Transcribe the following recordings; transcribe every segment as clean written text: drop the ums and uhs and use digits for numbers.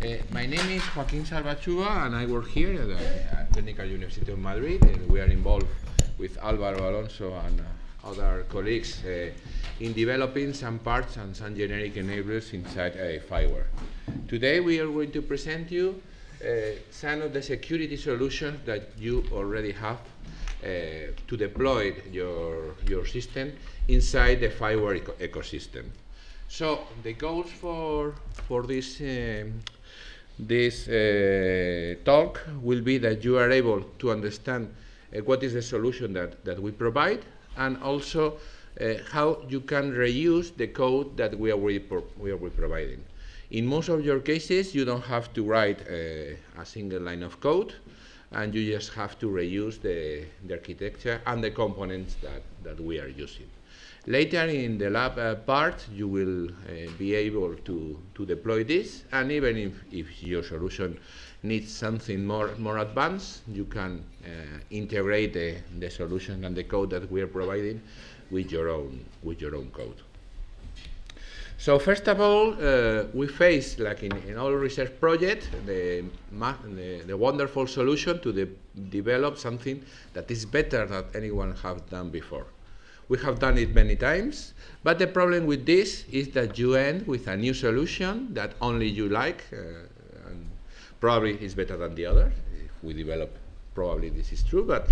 My name is Joaquín Salvachua, and I work here at the Technical University of Madrid. And we are involved with Álvaro, Alonso, and other colleagues in developing some parts and some generic enablers inside FIWARE. Today we are going to present you some of the security solutions that you already have to deploy your system inside the FIWARE ecosystem. So the goals for this talk will be that you are able to understand what is the solution that we provide, and also how you can reuse the code that we are providing. In most of your cases, you don't have to write a single line of code, and you just have to reuse the architecture and the components that we are using. Later in the lab part, you will be able to deploy this, and even if your solution needs something more advanced, you can integrate the solution and the code that we are providing with your own code. So first of all, we face, like in all research projects, the wonderful solution to develop something that is better than anyone has done before. We have done it many times, but the problem with this is that you end with a new solution that only you like, and probably is better than the other. If we develop, probably this is true, but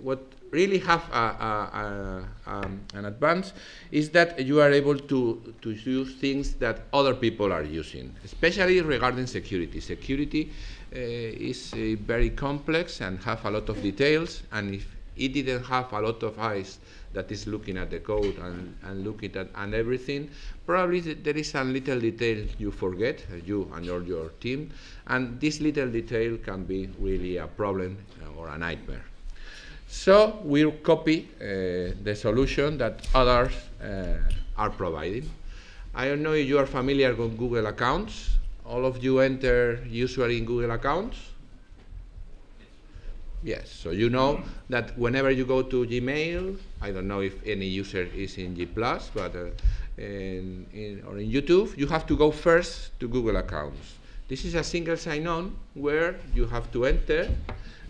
what really have an advance is that you are able to use things that other people are using, especially regarding security. Security is very complex and have a lot of details, and if it didn't have a lot of eyes that is looking at the code and looking at everything, probably there is a little detail you forget, you and your team, and this little detail can be really a problem or a nightmare. So we'll copy the solution that others are providing. I don't know if you are familiar with Google accounts. All of you enter usually in Google accounts. Yes, so you know that whenever you go to Gmail, I don't know if any user is in G+, but or in YouTube, you have to go first to Google accounts. This is a single sign-on where you have to enter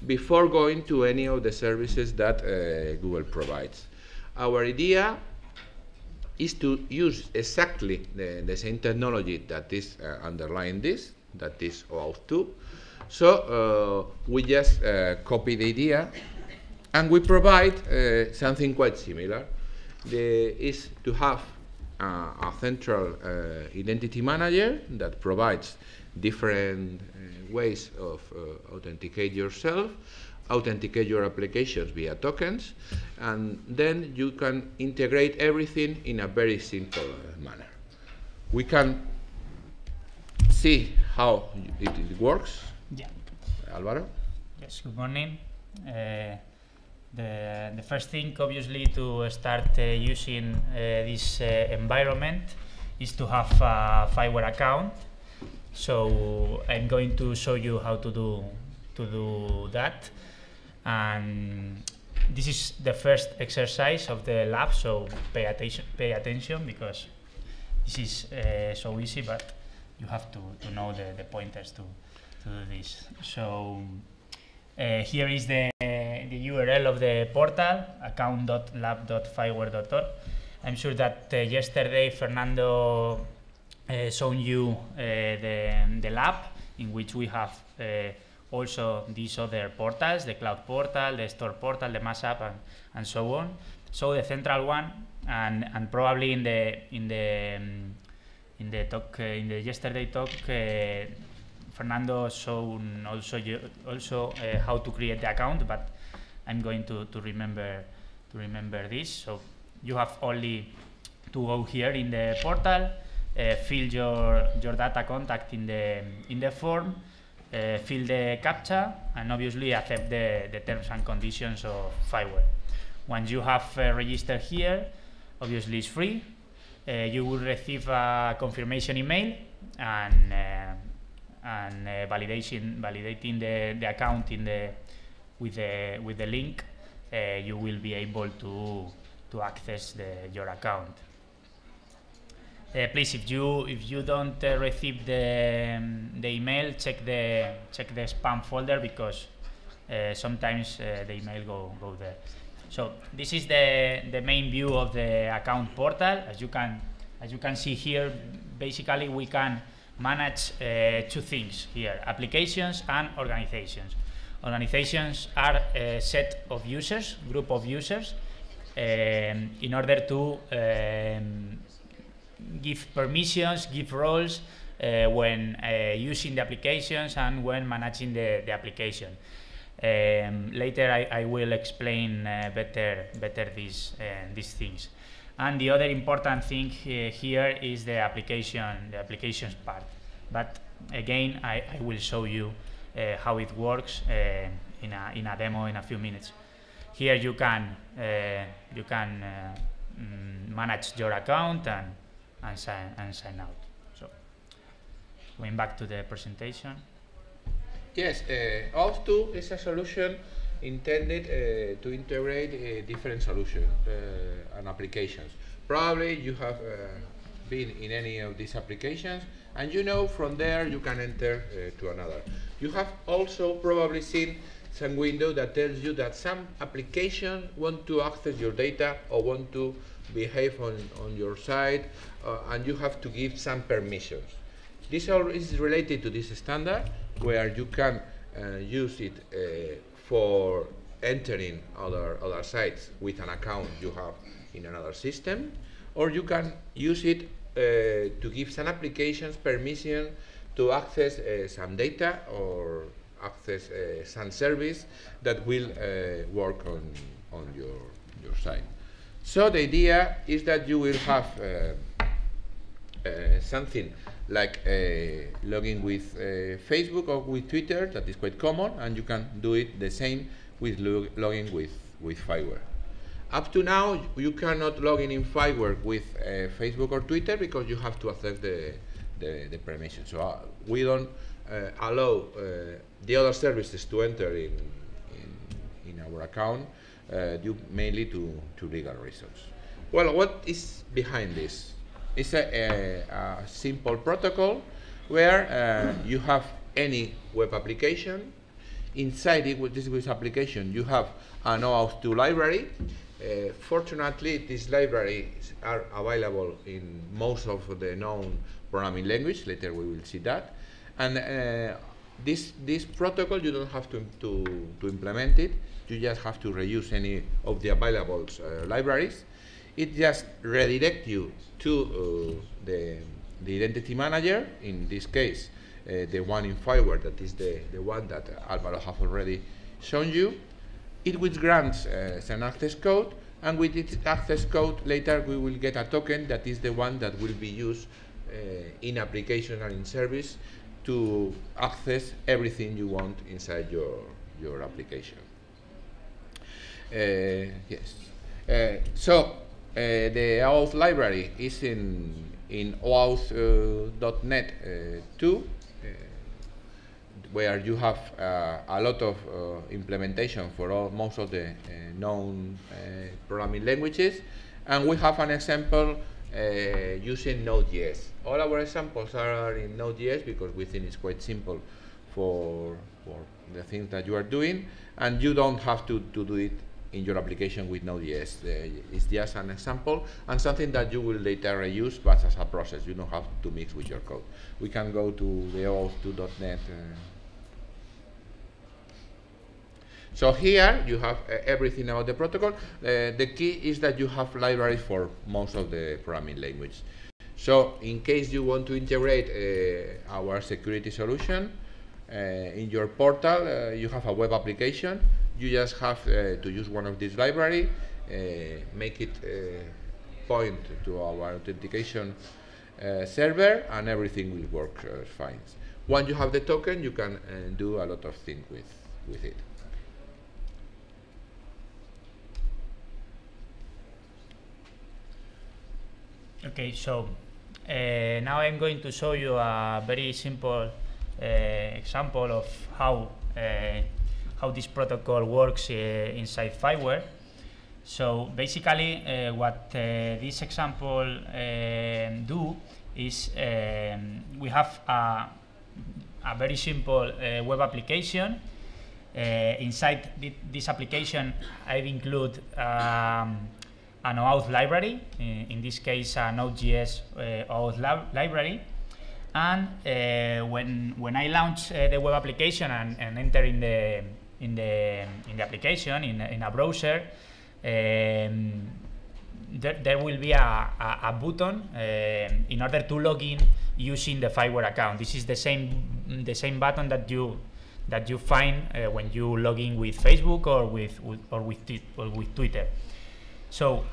before going to any of the services that Google provides. Our idea is to use exactly the same technology that is underlying this, that is Oauth 2. So we just copy the idea, and we provide something quite similar. Is to have a central identity manager that provides different ways of authenticate yourself, authenticate your applications via tokens, and then you can integrate everything in a very simple manner. We can see how it works. Yeah. Álvaro? Yes, good morning. The first thing, obviously, to start using this environment is to have a FIWARE account. So I'm going to show you how to do that. And this is the first exercise of the lab, so pay attention because this is so easy, but you have to know the pointers to do this. So here is the URL of the portal, account.lab.fiware.org. I'm sure that yesterday Fernando shown you the lab, in which we have also these other portals, the cloud portal, the store portal, the mass app, and so on. So the central one, and probably in the talk, in the yesterday talk, Fernando shown also how to create the account, but I'm going to remember this. So you have only to go here in the portal, fill your data contact in the form, fill the CAPTCHA, and obviously accept the terms and conditions of FIWARE. Once you have registered here, obviously it's free. You will receive a confirmation email and validating the account with the link. You will be able to access your account. please, if you don't receive the email, check the spam folder, because sometimes the email go there. So this is the main view of the account portal. As you can see here, basically we can manage two things here: applications and organizations. Organizations are a set of users, group of users, in order to give permissions, give roles when using the applications and when managing the application. Later I will explain better these things. And the other important thing here is the applications part. But again, I will show you how it works in a demo in a few minutes. Here you can manage your account and sign out. So going back to the presentation. Yes, Auth 2 is a solution intended to integrate different solutions and applications. Probably you have been in any of these applications, and you know from there you can enter to another. You have also probably seen some window that tells you that some application want to access your data or want to behave on your site, and you have to give some permissions. This all is related to this standard, where you can use it for entering other sites with an account you have in another system, or you can use it to give some applications permission to access some data or access some service that will work on your site. So the idea is that you will have something like login with Facebook or with Twitter, that is quite common, and you can do it the same with login with FIWARE. Up to now, you cannot log in FIWARE with Facebook or Twitter because you have to access the permission. So we don't allow the other services to enter in our account due mainly to legal reasons. Well, what is behind this? It's a simple protocol where you have any web application. Inside it, with this application, you have an Oauth 2 library. Fortunately, these libraries are available in most of the known programming language. Later we will see that. And this protocol, you don't have to implement it. You just have to reuse any of the available libraries. It just redirects you to the identity manager, in this case the one in FIWARE, that is the one that Álvaro have already shown you. It will grant some access code, and with its access code later we will get a token that is the one that will be used in application and in service to access everything you want inside your application. Yes. So the Oauth library is in Oauth.net 2, where you have a lot of implementation for most of the known programming languages, and we have an example using Node.js. All our examples are in Node.js because we think it's quite simple for the things that you are doing, and you don't have to do it in your application with Node.js. It's just an example and something that you will later reuse, but as a process. You don't have to mix with your code. We can go to the Oauth2.net. So here you have everything about the protocol. The key is that you have libraries for most of the programming language. So in case you want to integrate our security solution in your portal, you have a web application. You just have to use one of these libraries, make it point to our authentication server, and everything will work fine. Once you have the token, you can do a lot of things with it. Okay, so now I'm going to show you a very simple example of how this protocol works inside FIWARE. So basically, what this example do is we have a very simple web application. Inside this application, I've included an Oauth library, in this case a Node.js Oauth library. And when I launch the web application and enter in the application in a browser, there will be a button in order to log in using the FIWARE account. This is the same button that you find when you log in with Facebook or with Twitter. So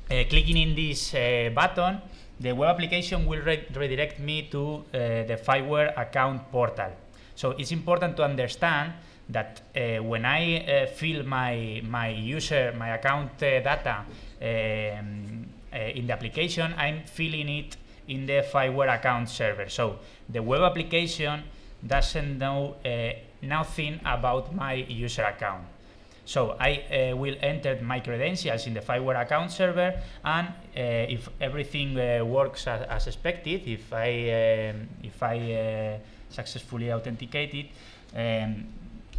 clicking in this button, the web application will redirect me to the FIWARE account portal. So it's important to understand that when I fill my account data in the application, I'm filling it in the FIWARE account server. So the web application doesn't know nothing about my user account. So I will enter my credentials in the FIWARE account server, and if everything works as expected, if I successfully authenticated,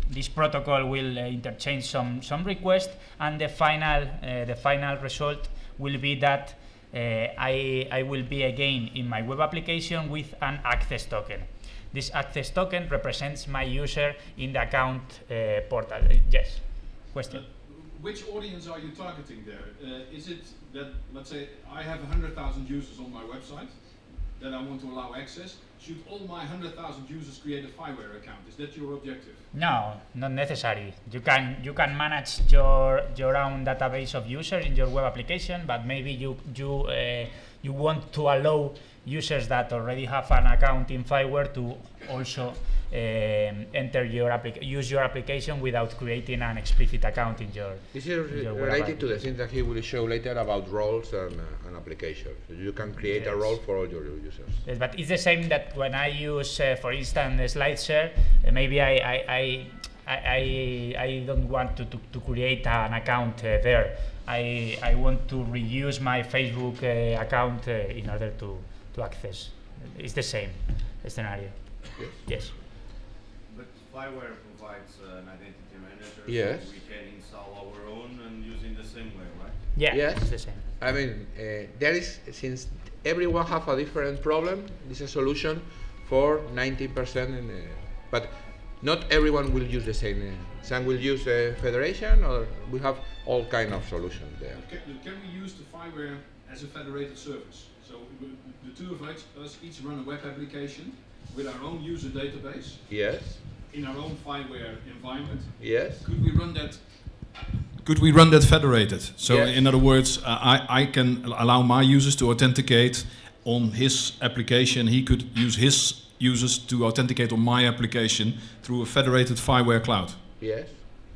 this protocol will interchange some requests, and the final result will be that I will be again in my web application with an access token. This access token represents my user in the account portal. Yes. Question. Which audience are you targeting there? Is it that, let's say, I have 100,000 users on my website that I want to allow access? Should all my 100,000 users create a FIWARE account? Is that your objective? No, not necessary. You can manage your own database of users in your web application, but maybe you want to allow users that already have an account in FIWARE to also use your application without creating an explicit account in your. This is related to the thing that he will show later about roles and applications. So you can create a role for all your users. Yes, but it's the same that when I use, for instance, SlideShare, maybe I don't want to create an account there. I want to reuse my Facebook account in order to access. It's the same scenario. Yes. Yes. But FIWARE provides an identity manager, yes. So we can install our own and use in the same way, right? Yeah, yes. It's the same. I mean, there is, since everyone have a different problem, this is a solution for 90%, but not everyone will use the same. Some will use federation, or we have all kind of solutions there. Can we use the FIWARE as a federated service? So the two of us each run a web application with our own user database. Yes. In our own FIWARE environment. Yes. Could we run that? Could we run that federated? So yes. In other words, I can allow my users to authenticate on his application. He could use his users to authenticate on my application through a federated FIWARE cloud. Yes.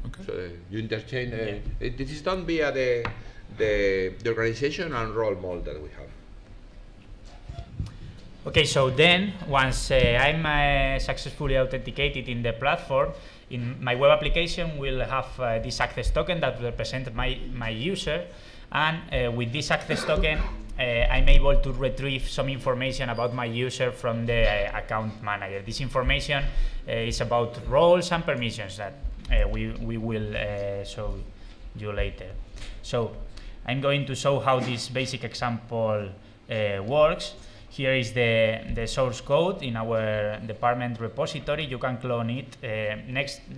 Okay. So you interchange. This is done via the organization and role model that we have. Okay, so then once I'm successfully authenticated in the platform, in my web application will have this access token that represents my user, and with this access token I'm able to retrieve some information about my user from the account manager. This information is about roles and permissions that we will show you later. So I'm going to show how this basic example works. Here is the source code in our department repository. You can clone it.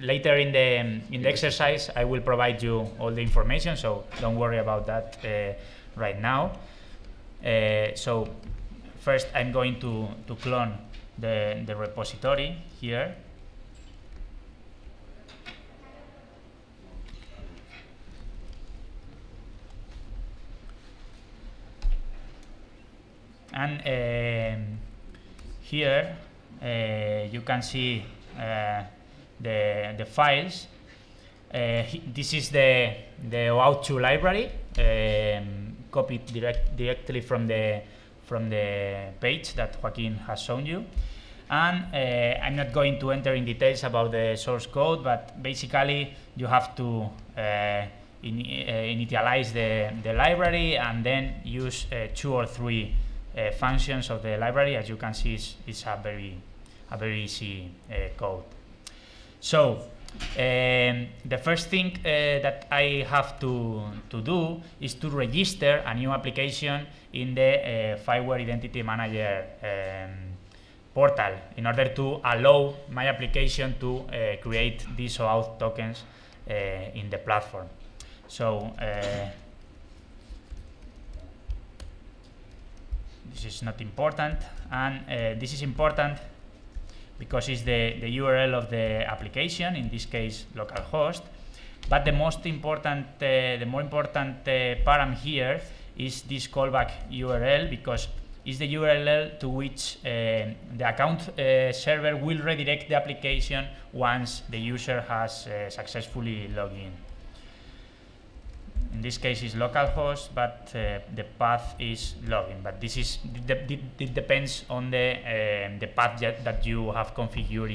Later in the exercise, I will provide you all the information, so don't worry about that right now. So first, I'm going to clone the repository here. And here you can see the files. This is the Oauth 2 library, copied directly from the page that Joaquín has shown you. And I'm not going to enter in details about the source code, but basically you have to initialize the library and then use 2 or 3 functions of the library. As you can see, it's a very easy code. So the first thing that I have to do is to register a new application in the FIWARE Identity Manager portal in order to allow my application to create these Oauth tokens in the platform. So this is not important, and this is important because it's the URL of the application, in this case localhost. But the most important, the more important param here is this callback URL, because it's the URL to which the account server will redirect the application once the user has successfully logged in. In this case, it's localhost, but the path is login. But this is it depends on the path that you have configured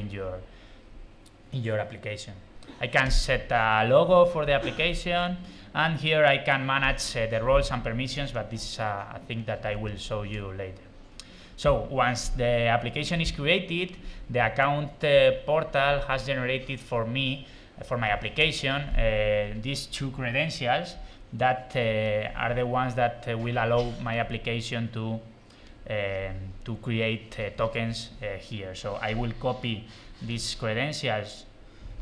in your application. I can set a logo for the application, and here I can manage the roles and permissions, but this is a thing that I will show you later. So once the application is created, the account portal has generated for me, for my application, these 2 credentials that are the ones that will allow my application to create tokens here. So I will copy these credentials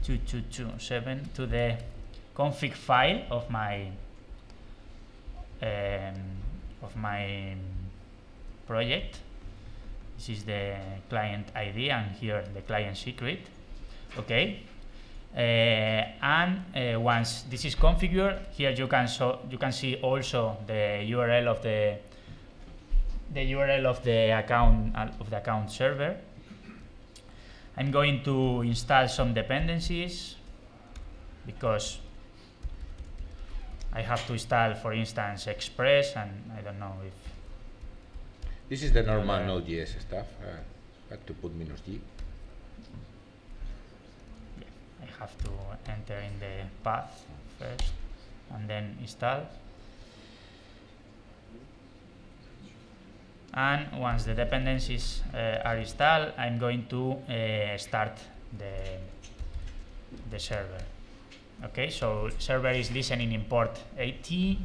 2227 to the config file of my project. This is the client ID, and here the client secret. Okay. Once this is configured, here you can see also the URL of the account server. I'm going to install some dependencies because I have to install, for instance, Express, and I don't know if this is the normal Node.js stuff. Had to put -g. I have to enter in the path first and then install. And once the dependencies are installed, I'm going to start the server. Okay, so server is listening in port 80,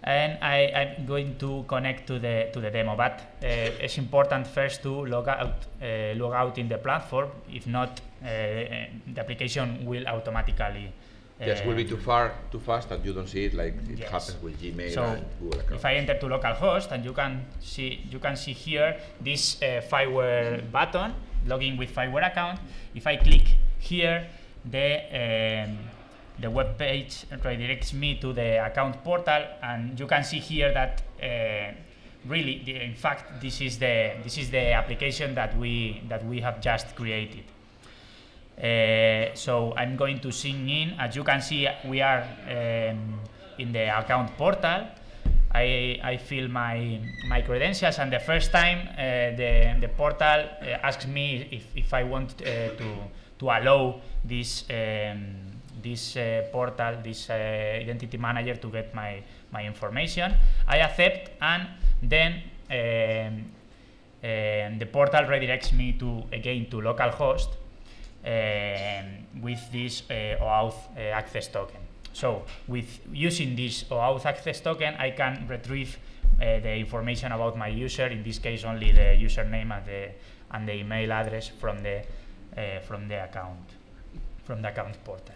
and I'm going to connect to the demo. But it's important first to log out in the platform. If not, the application will automatically. Yes, will be too fast that you don't see it, like it happens with Gmail and Google account. If I enter to localhost, and you can see here this FIWARE button, login with FIWARE account. If I click here, the web page redirects me to the account portal, and you can see here that really, in fact, this is the application that we have just created. So I'm going to sign in. As you can see, we are in the account portal. I fill my credentials, and the first time the portal asks me if I want to allow this portal, this identity manager, to get my information. I accept, and then the portal redirects me again to localhost with this Oauth access token. So with using this Oauth access token, I can retrieve the information about my user, in this case only the username and the email address from the account portal.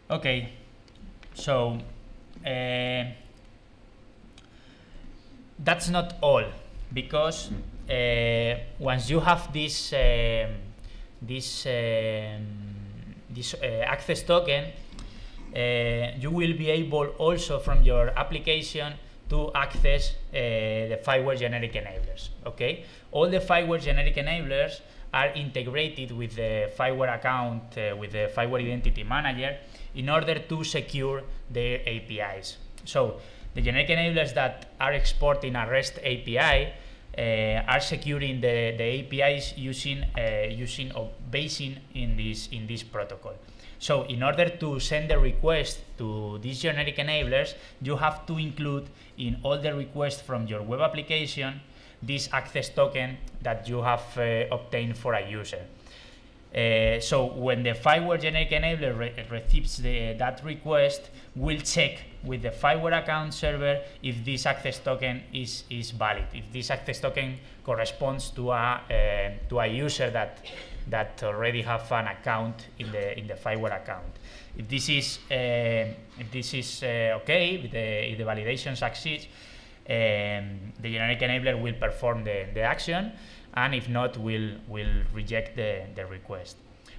Okay, so that's not all, because once you have this access token, you will be able also from your application to access the FIWARE generic enablers. Okay, all the FIWARE generic enablers are integrated with the FIWARE account, with the FIWARE Identity Manager, in order to secure their APIs. So the generic enablers that are exporting a REST API are securing the APIs using or basing in this protocol. So in order to send the request to these generic enablers, you have to include in all the requests from your web application this access token that you have obtained for a user. So when the FIWARE generic enabler receives that request, we'll check with the FIWARE account server if this access token is valid, if this access token corresponds to a user that already have an account in the FIWARE account. If this is okay, if the validation succeeds, the generic enabler will perform the action, and if not, we'll reject the request.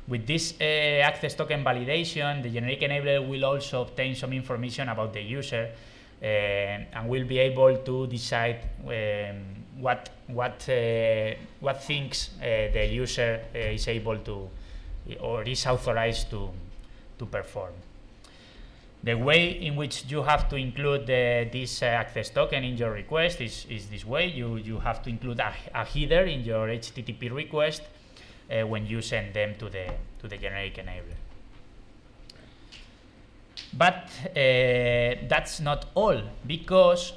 With this access token validation, the generic enabler will also obtain some information about the user, and will be able to decide what things the user is able to or is authorized to perform. The way in which you have to include this access token in your request is this way. You have to include a header in your HTTP request when you send them to the generic enabler. But that's not all, because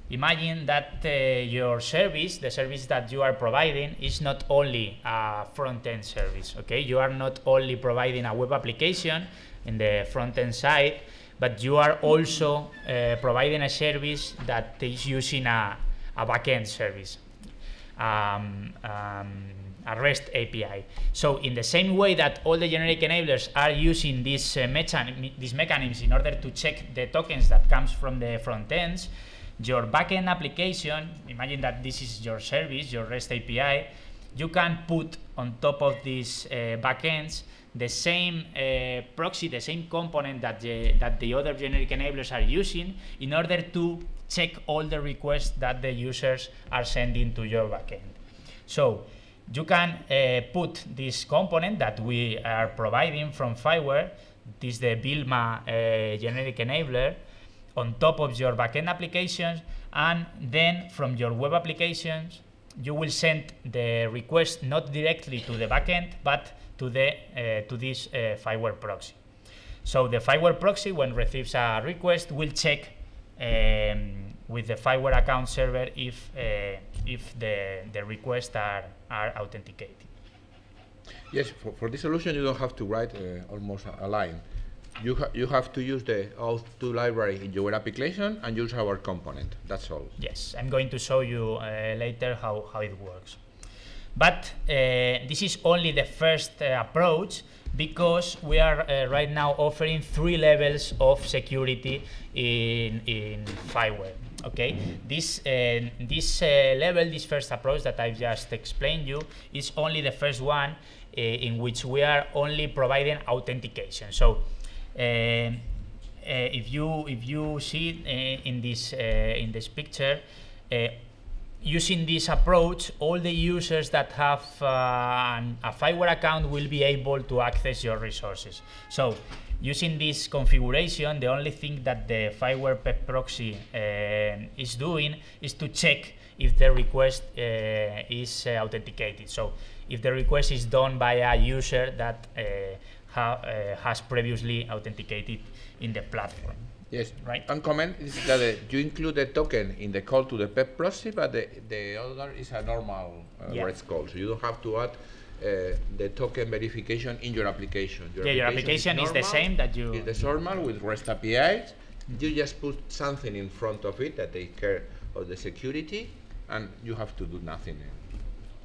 imagine that your service, the service that you are providing, is not only a front-end service. Okay, you are not only providing a web application in the front-end side, but you are also providing a service that is using a back-end service, a REST API. So in the same way that all the generic enablers are using these mechanisms in order to check the tokens that comes from the front ends, your backend application, imagine that this is your service, your REST API, you can put on top of these backends the same proxy, the same component that the other generic enablers are using in order to check all the requests that the users are sending to your backend. So you can put this component that we are providing from FIWARE, this is the Vilma generic enabler, on top of your backend applications, and then from your web applications you will send the request not directly to the backend but to this FIWARE proxy. So the FIWARE proxy, when receives a request, will check with the FIWARE account server if the requests are authenticated. Yes, for this solution you don't have to write almost a line. You have to use the Auth2 library in your application and use our component. That's all. Yes, I'm going to show you later how it works. But this is only the first approach, because we are right now offering 3 levels of security in FIWARE. Okay, this level, this first approach that I've just explained you, is only the first one in which we are only providing authentication. So if you see in this picture, using this approach, all the users that have a FIWARE account will be able to access your resources. So using this configuration, the only thing that the FIWARE PEP proxy is doing is to check if the request is authenticated. So if the request is done by a user that has previously authenticated in the platform. Yes, right. One comment is that you include the token in the call to the PEP proxy, but the other is a normal REST call, so you don't have to add the token verification in your application. Your application is the same that you... It's normal with REST APIs. You just put something in front of it that takes care of the security, and you have to do nothing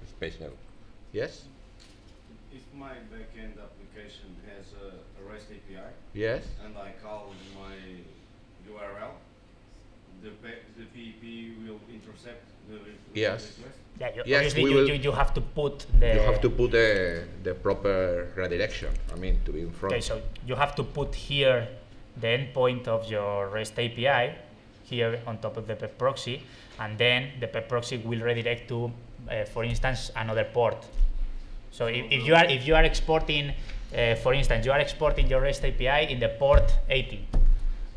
special. Yes? If my backend application has a REST API, yes, and I call my URL, the PEP will intercept the yes. request? Yeah, obviously you have to put the proper redirection, I mean, to be in front. Okay, so you have to put here the endpoint of your REST API here on top of the PEP proxy, and then the PEP proxy will redirect to, for instance, another port. So if you are exporting, for instance, you are exporting your REST API in the port 80,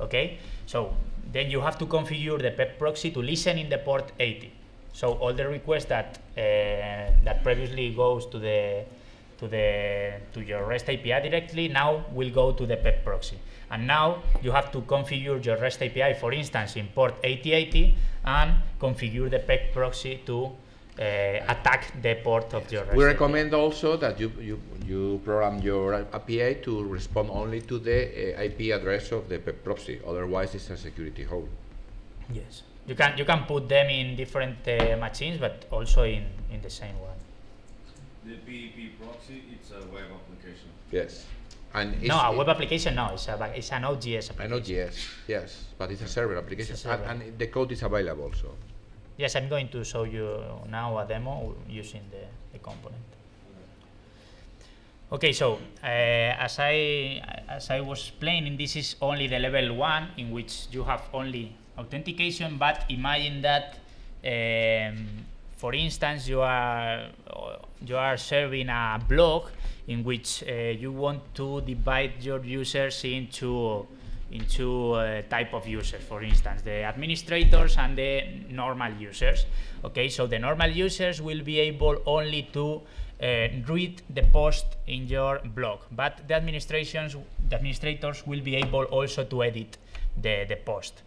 okay? So then you have to configure the PEP proxy to listen in the port 80. So all the requests that that previously goes to your REST API directly now will go to the PEP proxy. And now you have to configure your REST API, for instance, in port 8080, and configure the PEP proxy to attack the port of your REST We recommend also that you program your API to respond only to the IP address of the PEP proxy. Otherwise, it's a security hole. Yes, you can put them in different machines, but also in the same one. The PEP proxy, it's a web application. Yes. And no, a web application, no, it's an OGS application. An OGS, yes, but it's a server application, server. And the code is available. So. Yes, I'm going to show you now a demo using the component. Okay, so as I was explaining, this is only the level 1 in which you have only authentication, but imagine that for instance you are serving a blog in which you want to divide your users into type of users, for instance the administrators and the normal users. Okay, so the normal users will be able only to read the post in your blog, but the administrators will be able also to edit the post.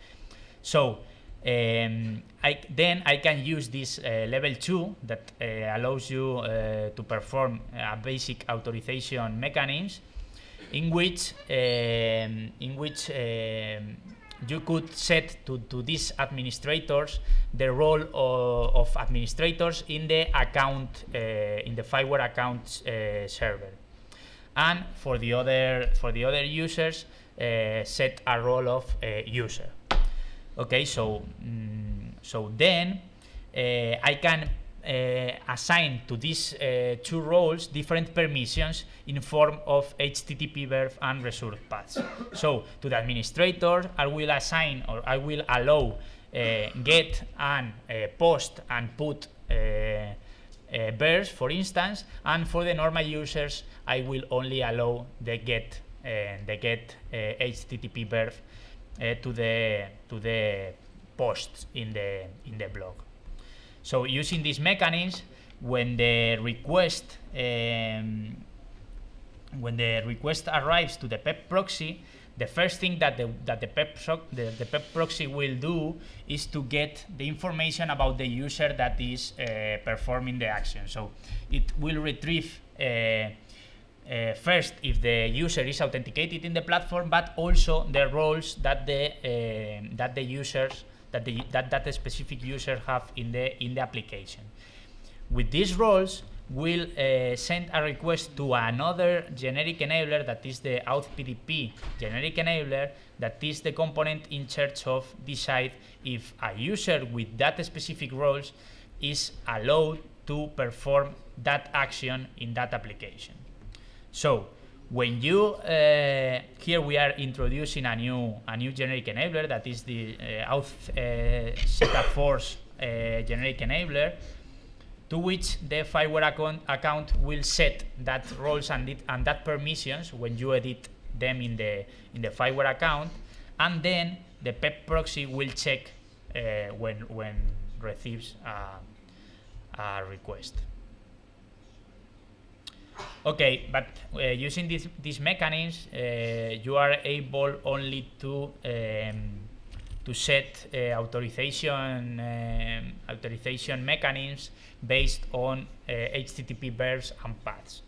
So then I can use this level 2 that allows you to perform a basic authorization mechanism in which you could set to these administrators the role of administrators in the account in the FIWARE account server, and for the other users set a role of user. Okay, so then I can assign to these two roles different permissions in form of HTTP verb and resource paths. So to the administrator, I will assign, or I will allow get and post and put verbs, for instance, and for the normal users, I will only allow the get HTTP verb to the posts in the blog. So using this mechanism, when the request arrives to the PEP proxy, the first thing that the PEP proxy will do is to get the information about the user that is performing the action. So it will retrieve first if the user is authenticated in the platform, but also the roles that the users that specific user have in the application. With these roles, we'll send a request to another generic enabler, that is the Auth PDP generic enabler, that is the component in charge of decide if a user with that specific roles is allowed to perform that action in that application. So when you here we are introducing a new generic enabler, that is the Auth Force generic enabler, to which the FIWARE account will set that roles and that permissions when you edit them in the FIWARE account, and then the PEP proxy will check when receives a request. Okay, but using these mechanisms, you are able only to set authorization mechanisms based on HTTP verbs and paths.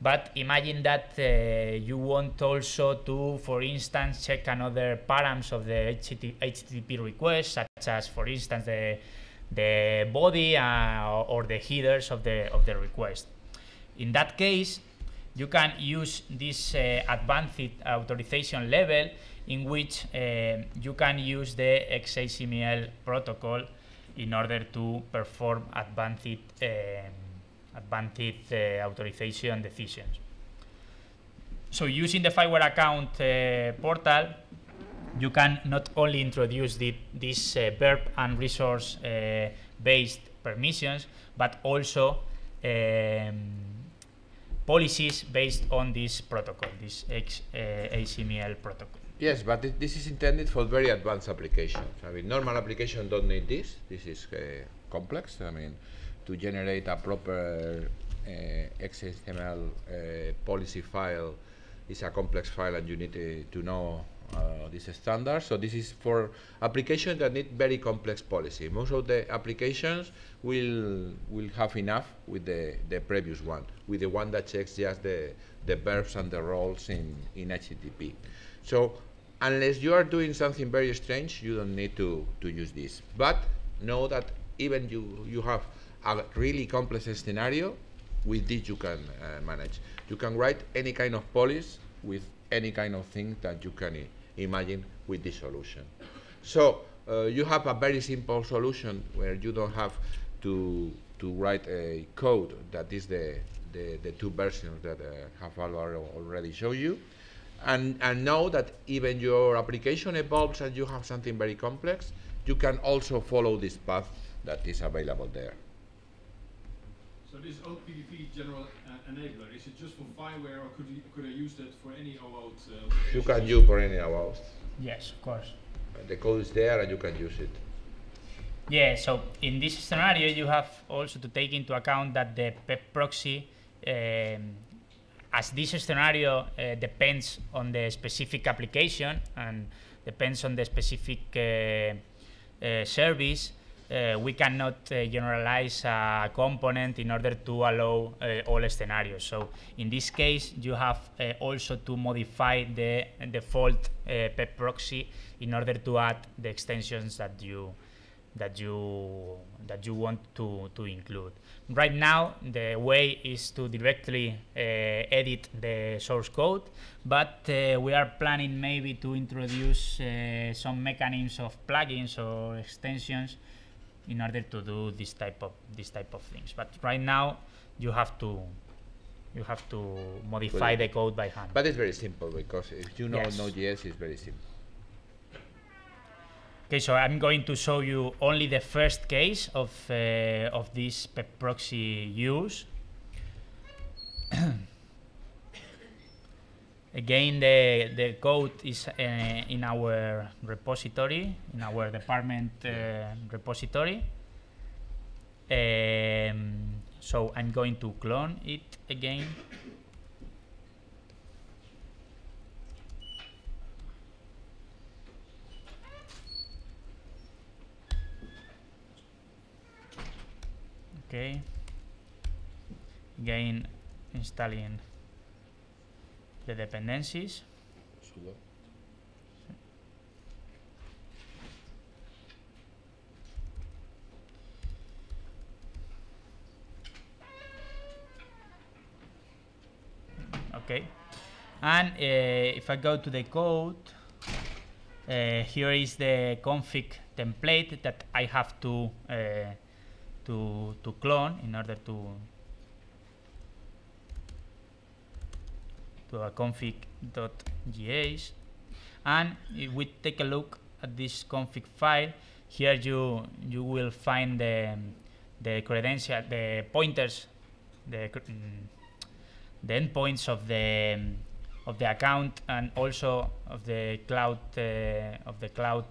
But imagine that you want also to, for instance, check another params of the HTTP request, such as, for instance, the body or the headers of the request. In that case, you can use this advanced authorization level, in which you can use the XHTML protocol in order to perform advanced authorization decisions. So using the FIWARE account portal, you can not only introduce this verb and resource based permissions, but also policies based on this protocol, this XHTML protocol. Yes, but this is intended for very advanced applications. I mean, normal applications don't need this. This is complex. I mean, to generate a proper XML policy file is a complex file, and you need to know this standard. So this is for applications that need very complex policy. Most of the applications will have enough with the previous one, with the one that checks just the verbs and the roles in HTTP. So unless you are doing something very strange, you don't need to use this. But know that even you have a really complex scenario, with this you can manage. You can write any kind of policy with any kind of thing that you can imagine with this solution. So you have a very simple solution where you don't have to write a code that is the two versions that have Álvaro already shown you. And know that even your application evolves and you have something very complex, you can also follow this path that is available there. So this Oauth PDP general enabler, is it just for FIWARE, or could I use that for any Oauth? You can use for any Oauth. Yes, of course. The code is there and you can use it. Yeah, so in this scenario, you have also to take into account that the PEP proxy, as this scenario depends on the specific application and depends on the specific service, we cannot generalize a component in order to allow all scenarios. So in this case, you have also to modify the default PEP proxy in order to add the extensions that you want to include. Right now, the way is to directly edit the source code, but we are planning maybe to introduce some mechanisms of plugins or extensions in order to do this type of things. But right now, you have to modify the code by hand. But it's very simple, because if you know Yes. Node.js, it's very simple. Okay, so I'm going to show you only the first case of this PEP proxy use. Again, the code is in our repository, in our department repository. So I'm going to clone it again. Okay. Again, installing the dependencies. Sudo. Okay, and if I go to the code, here is the config template that I have to clone in order to a config.gs. And if we take a look at this config file, here you will find the credential, the pointers, the endpoints of the account, and also of the cloud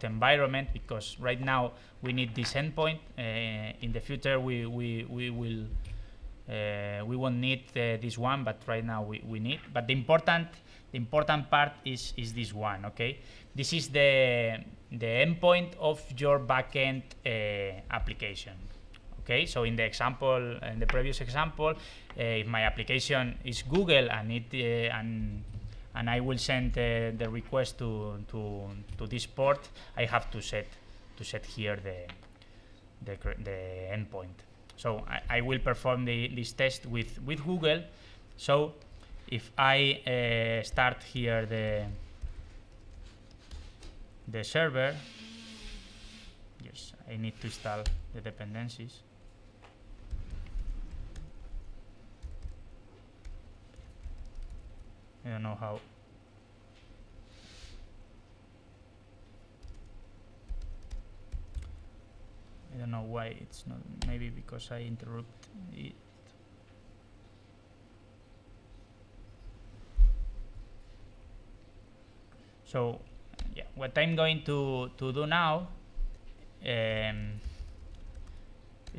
environment, because right now we need this endpoint. In the future we won't need this one, but right now we need. But the important part is this one. Okay, this is the endpoint of your backend application. Okay, so in the example, in the previous example, if my application is Google and I will send the request to this port, I have to set here the endpoint. So I will perform this test with Google. So if I start here the server, yes, I need to install the dependencies. I don't know how. I don't know why it's not. Maybe because I interrupt it. So, yeah, what I'm going to do now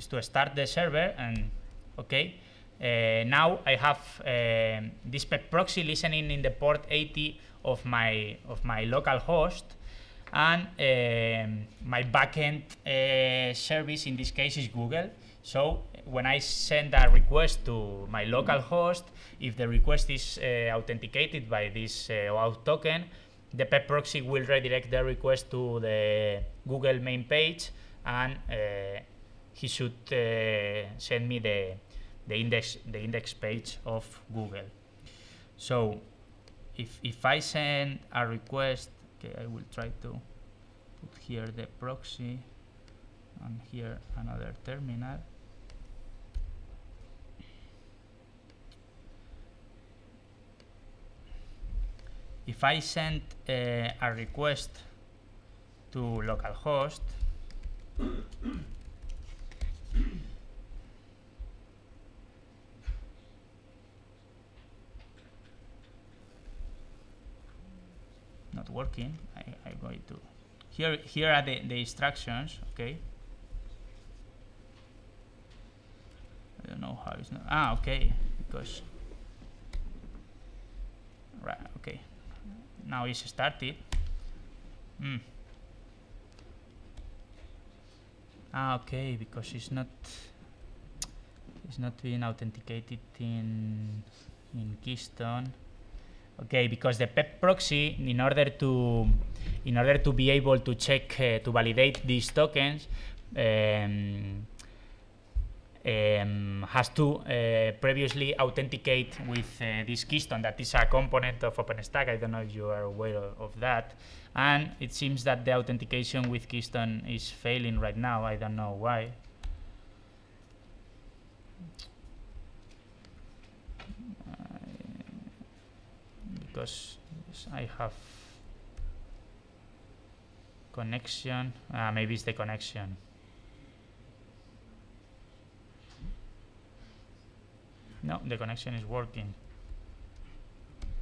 to start the server, and okay. Now I have this PEP proxy listening in the port 80 of my local host, and my backend service in this case is Google. So when I send a request to my local host, if the request is authenticated by this Oauth token, the PEP proxy will redirect the request to the Google main page, and he should send me the index page of Google. So if I send a request, okay, I will try to put here the proxy and here another terminal. If I send a request to localhost, not working. I'm going to here are the instructions. Okay, I don't know how it's not. Okay, because right. Okay, now it's started. Okay, because it's not being authenticated in Keystone. Okay, because the PEP proxy, in order to be able to check to validate these tokens, has to previously authenticate with this Keystone. That is a component of OpenStack. I don't know if you are aware of that. And it seems that the authentication with Keystone is failing right now. I don't know why. Because I have connection. Maybe it's the connection. No, the connection is working.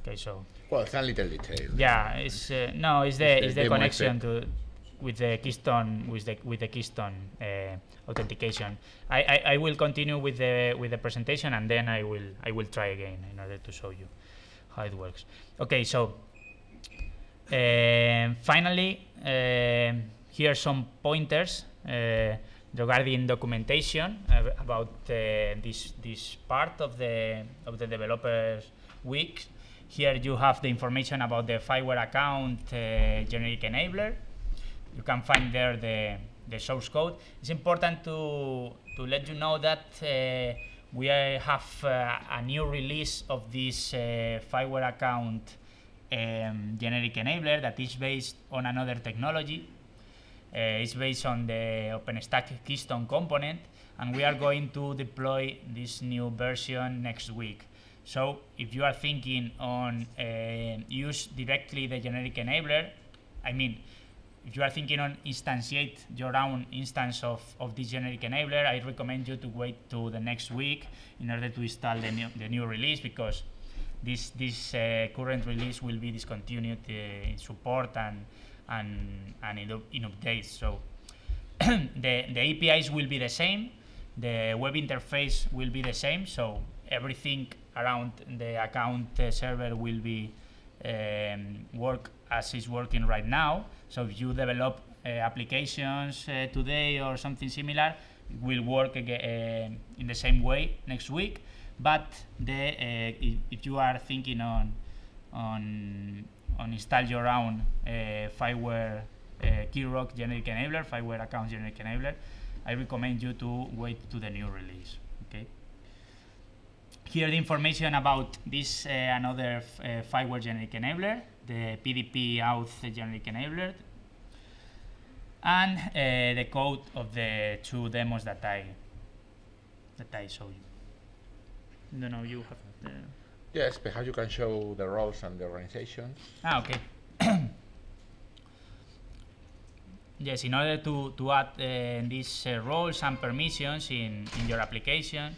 Okay, so. Well, it's a little detail. Yeah, it's no, it's the connection with the Keystone with the Keystone authentication. I will continue with the presentation, and then I will try again in order to show you how it works. Okay, so finally, here are some pointers regarding documentation about this part of the developers week. Here you have the information about the FIWARE account generic enabler. You can find there the source code. It's important to let you know that we have a new release of this FIWARE account generic enabler that is based on another technology. It's based on the OpenStack Keystone component, and we are going to deploy this new version next week. So if you are thinking on use directly the generic enabler, I mean, if you are thinking on instantiate your own instance of this generic enabler, I recommend you to wait to the next week in order to install the new release, because this current release will be discontinued in support and in updates. So the APIs will be the same, the web interface will be the same, so everything around the account server will be work as is working right now. So if you develop applications today or something similar, it will work again, in the same way next week. But if you are thinking on install your own FIWARE Keyrock generic enabler, FIWARE account generic enabler, I recommend you to wait to the new release. Okay. Here the information about this another FIWARE generic enabler, the PDP Auth generic enabler, and the code of the two demos that I showed you. I don't know, you have the... Yes, perhaps you can show the roles and the organizations. Okay. Yes, in order to add these roles and permissions in your application,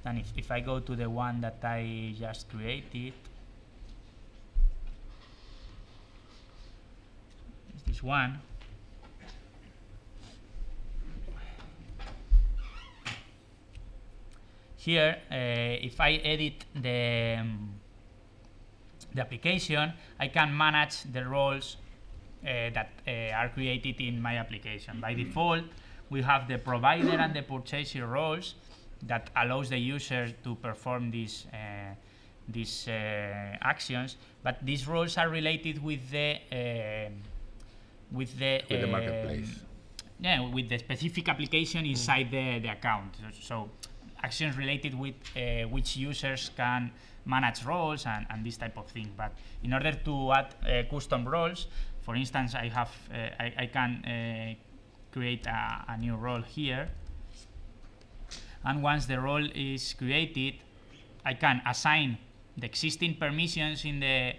and if I go to the one that I just created, it's this one. here, if I edit the application, I can manage the roles that are created in my application. By default, we have the provider and the purchaser roles that allows the user to perform these actions, but these roles are related with the marketplace. Yeah, with the specific application inside the account. So actions related with which users can manage roles and this type of thing. But in order to add custom roles, for instance, I can create a new role here, and once the role is created, I can assign the existing permissions in the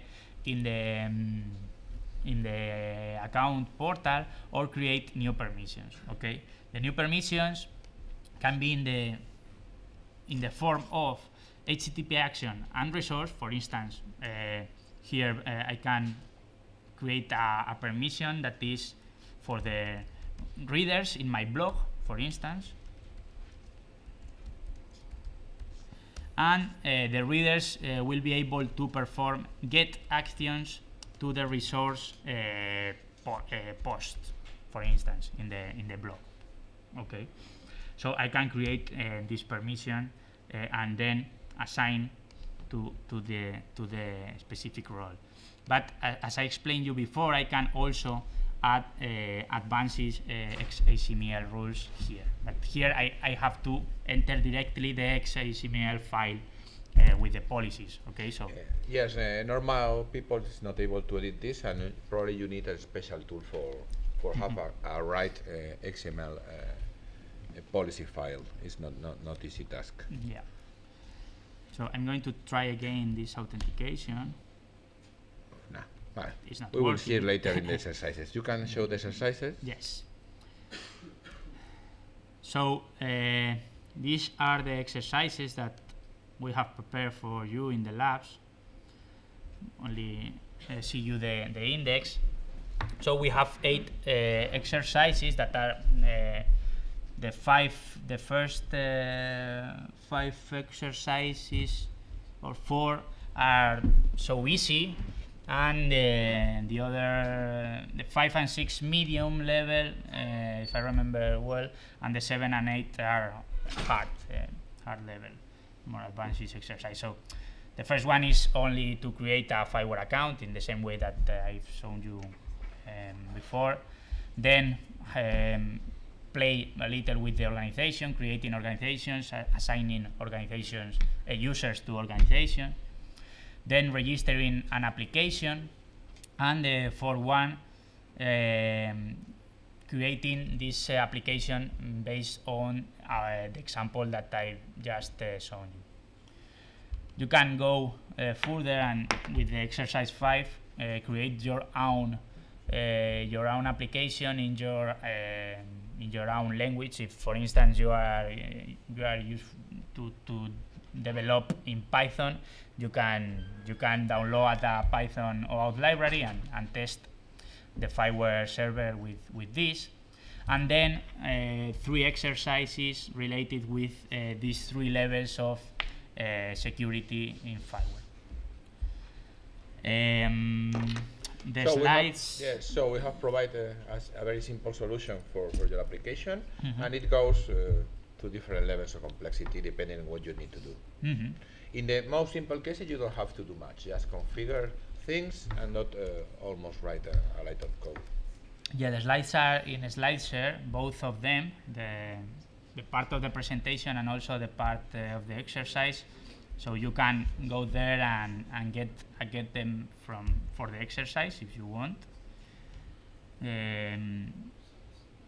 account portal or create new permissions. Okay, the new permissions can be in the form of HTTP action and resource. For instance, here I can create a permission that is for the readers in my blog, for instance, and the readers will be able to perform get actions to the resource post, for instance, in the blog. Okay, so I can create this permission and then assign to the specific role. But as I explained you before, I can also add advanced XHTML rules here. But here I have to enter directly the XHTML file with the policies. Okay, so yes, normal people is not able to edit this, and probably you need a special tool for have a right XML policy file. It's not easy task. Yeah. So I'm going to try again this authentication. Nah, fine. It's not we will working. see it later in the exercises. You can show the exercises. Yes. So these are the exercises that we have prepared for you in the labs. Only see you the index. So we have 8 exercises that are the first 5 exercises or 4 are so easy, and the 5 and 6 medium level, if I remember well, and the 7 and 8 are hard level, more advanced exercise. So the first one is only to create a FIWARE account in the same way that I've shown you before. Then play a little with the organization, creating organizations, assigning organizations, users to organization, then registering an application, and for one, creating this application based on the example that I just shown you. You can go further and with the exercise 5, create your own application in your own language. If, for instance, you are used to develop in Python, you can download a Python Oauth library and test the FIWARE server with this, and then 3 exercises related with these 3 levels of security in FIWARE. The so slides. So we have provided a very simple solution for your application, and it goes to different levels of complexity depending on what you need to do. In the most simple cases, you don't have to do much. Just configure things and not almost write a lot of code. Yeah, the slides are in SlideShare, both of them, the part of the presentation and also the part of the exercise. So you can go there and get them for the exercise if you want.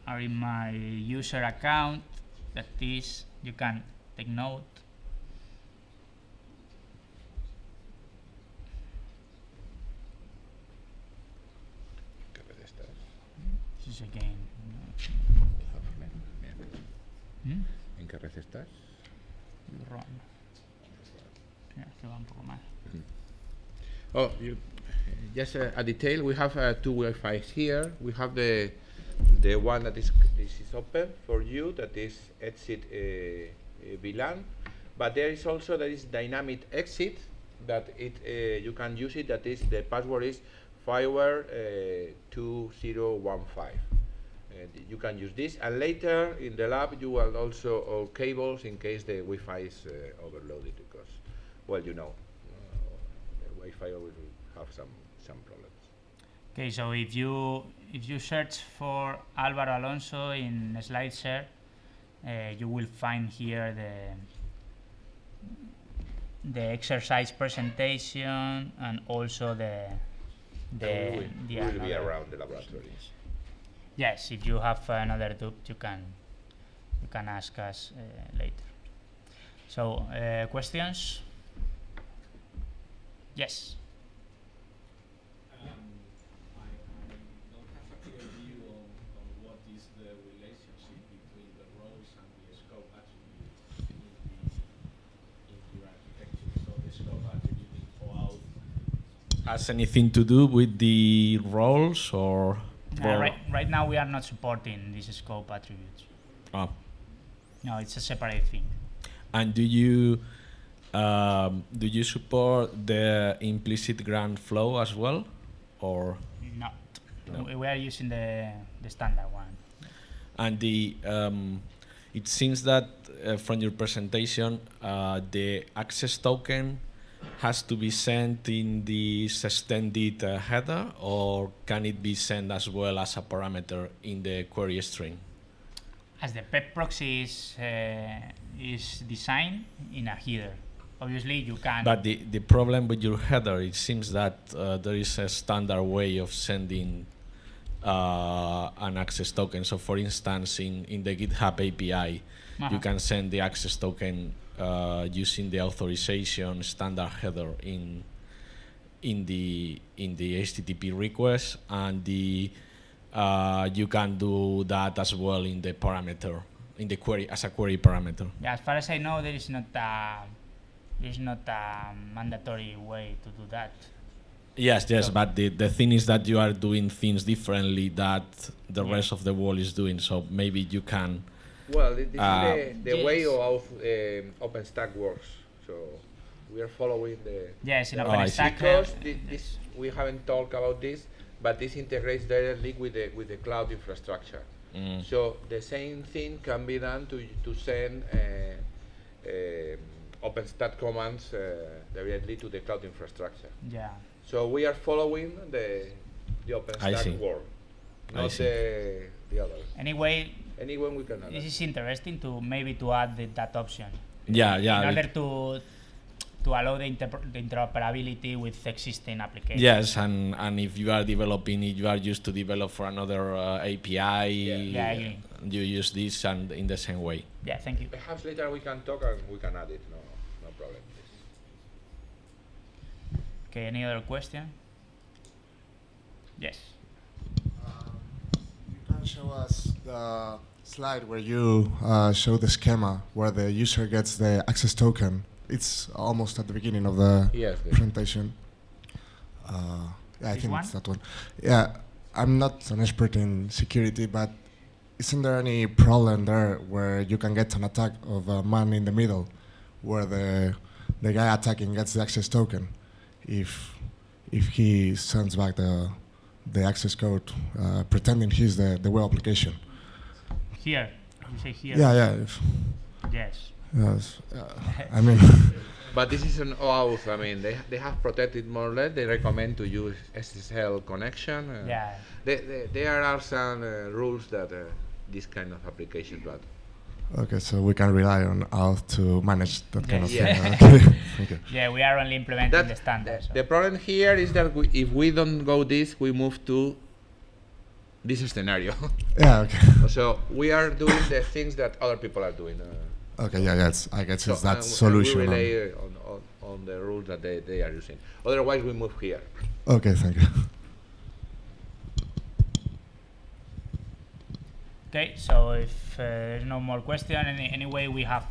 Are in my user account. That is, you can take note. This is again. ¿En qué red estás? Run. Que va un poco mal. Oh, just a detail. We have 2 Wi-Fi's here. We have the one that is open for you, that is exit VLAN, But there is also dynamic exit that you can use it. That is, the password is FIWARE 2015. You can use this, and later in the lab you will also all cables in case the Wi-Fi is overloaded, because, well, you know, the Wi-Fi always will have some problems. Okay, so if you search for Álvaro Alonso in SlideShare, you will find here the exercise presentation and also we will be around the laboratories. Yes, if you have another doubt, you can ask us later. So, questions? Yes. I don't have a clear view on what is the relationship between the roles and the scope attribute in your architecture. So the scope attribute in Oauth has anything to do with the roles, or? Right now we are not supporting these scope attributes. Oh. No, it's a separate thing. And do you support the implicit grant flow as well, or? Not. No. We are using the standard one. And it seems that from your presentation, the access token has to be sent in this extended header, or can it be sent as well as a parameter in the query string? As the PEP proxy is designed in a header, obviously you can. But the problem with your header, it seems that there is a standard way of sending an access token. So for instance, in the GitHub API, you can send the access token using the authorization standard header in the HTTP request, and you can do that as well in the parameter, in the query, as a query parameter. Yeah, as far as I know, there is not a mandatory way to do that. Yes, so but the thing is that you are doing things differently that the rest of the world is doing, so maybe you can. Well, this is the way of OpenStack works. So we are following the. Yes, in OpenStack. Because we haven't talked about this, but this integrates directly with the cloud infrastructure. So the same thing can be done to send OpenStack commands directly to the cloud infrastructure. Yeah. So we are following the OpenStack world, not the others. Anyway, we can add this is interesting to add that option. Yeah. In order to allow the interoperability with existing applications. Yes, and if you are developing it, you are used to develop for another API. I agree. You use this and in the same way. Yeah, thank you. Perhaps later we can talk and we can add it. No problem. Okay, any other question? Yes. You can show us the slide where you show the schema where the user gets the access token. It's almost at the beginning of the presentation. Yeah, I think it's that one. Yeah, I'm not an expert in security, but isn't there any problem there where you can get an attack of a man in the middle, where the guy attacking gets the access token, if he sends back the access code pretending he's the web application? Here, you say here. Yeah. Yes. Yes, I mean. But this is an Oauth. I mean, they have protected more or less. They recommend to use SSL connection. Yeah. There are some rules that this kind of application got. Okay, so we can rely on Auth to manage that kind of thing. Okay. Yeah, we are only implementing the standards. The problem here is that if we don't go this, we move to this scenario. Yeah, okay. So we are doing the things that other people are doing. Okay, yeah, I guess it's that solution. We rely on the rules that they are using. Otherwise, we move here. Okay, thank you. Okay, so if there's no more question, anyway, we have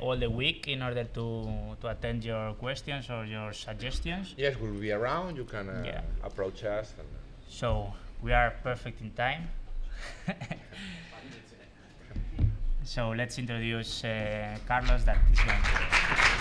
all the week in order to attend your questions or your suggestions. Yes, we'll be around. You can approach us. So we are perfect in time. So let's introduce Carlos that is going to